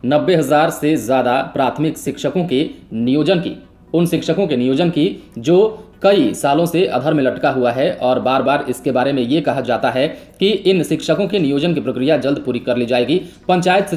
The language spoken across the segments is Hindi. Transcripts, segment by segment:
90,000 से ज़्यादा प्राथमिक शिक्षकों के नियोजन की, उन शिक्षकों के नियोजन की जो कई सालों से अधर में लटका हुआ है और बार बार इसके बारे में ये कहा जाता है कि इन शिक्षकों के नियोजन की प्रक्रिया जल्द पूरी कर ली जाएगी। पंचायत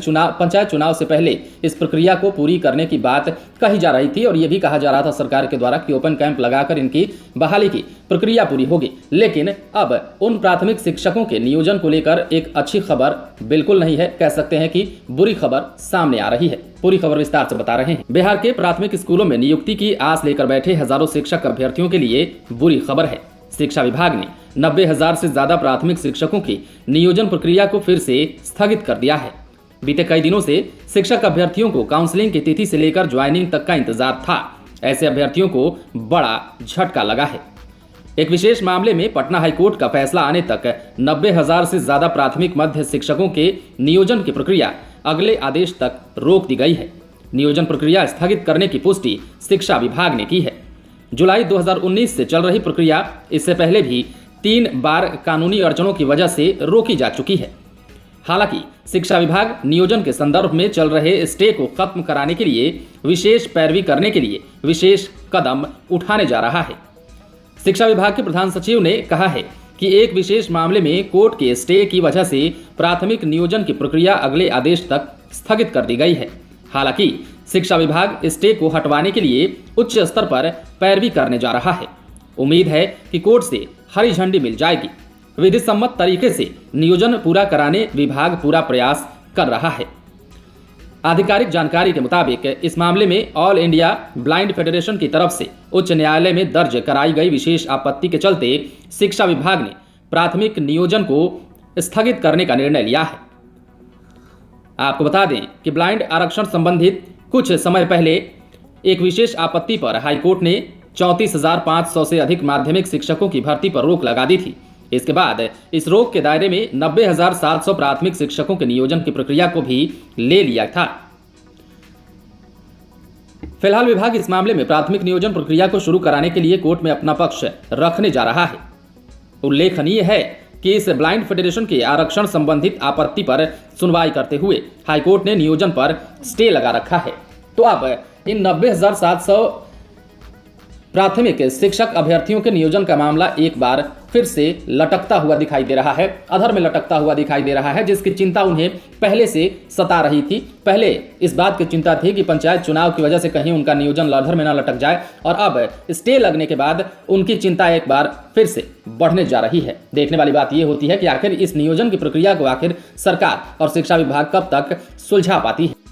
चुनाव से पहले इस प्रक्रिया को पूरी करने की बात कही जा रही थी और ये भी कहा जा रहा था सरकार के द्वारा कि ओपन कैंप लगाकर इनकी बहाली की प्रक्रिया पूरी होगी। लेकिन अब उन प्राथमिक शिक्षकों के नियोजन को लेकर एक अच्छी खबर बिल्कुल नहीं है, कह सकते हैं कि बुरी खबर सामने आ रही है। पूरी खबर विस्तार से बता रहे हैं। बिहार के प्राथमिक स्कूलों में नियुक्ति की आस लेकर बैठे हजारों शिक्षक अभ्यर्थियों के लिए बुरी खबर है। शिक्षा विभाग ने 90,000 से ज्यादा प्राथमिक शिक्षकों की नियोजन प्रक्रिया को फिर से स्थगित कर दिया है। बीते कई दिनों से शिक्षक अभ्यर्थियों को काउंसलिंग की तिथि से लेकर ज्वाइनिंग तक का इंतजार था। ऐसे अभ्यर्थियों को बड़ा झटका लगा है। एक विशेष मामले में पटना हाईकोर्ट का फैसला आने तक 90,000 से ज्यादा प्राथमिक मध्य शिक्षकों के नियोजन की प्रक्रिया अगले आदेश तक रोक दी गई है। नियोजन प्रक्रिया स्थगित करने की पुष्टि शिक्षा विभाग ने की है। जुलाई 2019 से चल रही प्रक्रिया इससे पहले भी 3 बार कानूनी अड़चनों की वजह से रोकी जा चुकी है। हालांकि शिक्षा विभाग नियोजन के संदर्भ में चल रहे स्टे को खत्म कराने के लिए विशेष पैरवी करने के लिए विशेष कदम उठाने जा रहा है। शिक्षा विभाग के प्रधान सचिव ने कहा है कि एक विशेष मामले में कोर्ट के स्टे की वजह से प्राथमिक नियोजन की प्रक्रिया अगले आदेश तक स्थगित कर दी गई है। हालांकि शिक्षा विभाग स्टे को हटवाने के लिए उच्च स्तर पर पैरवी करने जा रहा है। उम्मीद है कि कोर्ट से हरी झंडी मिल जाएगी। विधि सम्मत तरीके से नियोजन पूरा कराने विभाग पूरा प्रयास कर रहा है। आधिकारिक जानकारी के मुताबिक इस मामले में ऑल इंडिया ब्लाइंड फेडरेशन की तरफ से उच्च न्यायालय में दर्ज कराई गई विशेष आपत्ति के चलते शिक्षा विभाग ने प्राथमिक नियोजन को स्थगित करने का निर्णय लिया है। आपको बता दें कि ब्लाइंड आरक्षण संबंधित कुछ समय पहले एक विशेष आपत्ति पर हाईकोर्ट ने 34,500 से अधिक माध्यमिक शिक्षकों की भर्ती पर रोक लगा दी थी। इसके बाद इस रोक के दायरे में 90,700 प्राथमिक शिक्षकों के नियोजन की प्रक्रिया को भी ले लिया था। फिलहाल विभाग इस मामले में प्राथमिक नियोजन प्रक्रिया को शुरू कराने के लिए कोर्ट में अपना पक्ष रखने जा रहा है। उल्लेखनीय है कि इस ब्लाइंड फेडरेशन के आरक्षण संबंधित आपत्ति पर सुनवाई करते हुए हाईकोर्ट ने नियोजन पर स्टे लगा रखा है। तो अब इन 90,700 प्राथमिक शिक्षक अभ्यर्थियों के नियोजन का मामला एक बार फिर से लटकता हुआ दिखाई दे रहा है, अधर में लटकता हुआ दिखाई दे रहा है, जिसकी चिंता उन्हें पहले से सता रही थी। पहले इस बात की चिंता थी कि पंचायत चुनाव की वजह से कहीं उनका नियोजन अधर में न लटक जाए, और अब स्टे लगने के बाद उनकी चिंता एक बार फिर से बढ़ने जा रही है। देखने वाली बात यह होती है कि आखिर इस नियोजन की प्रक्रिया को आखिर सरकार और शिक्षा विभाग कब तक सुलझा पाती है।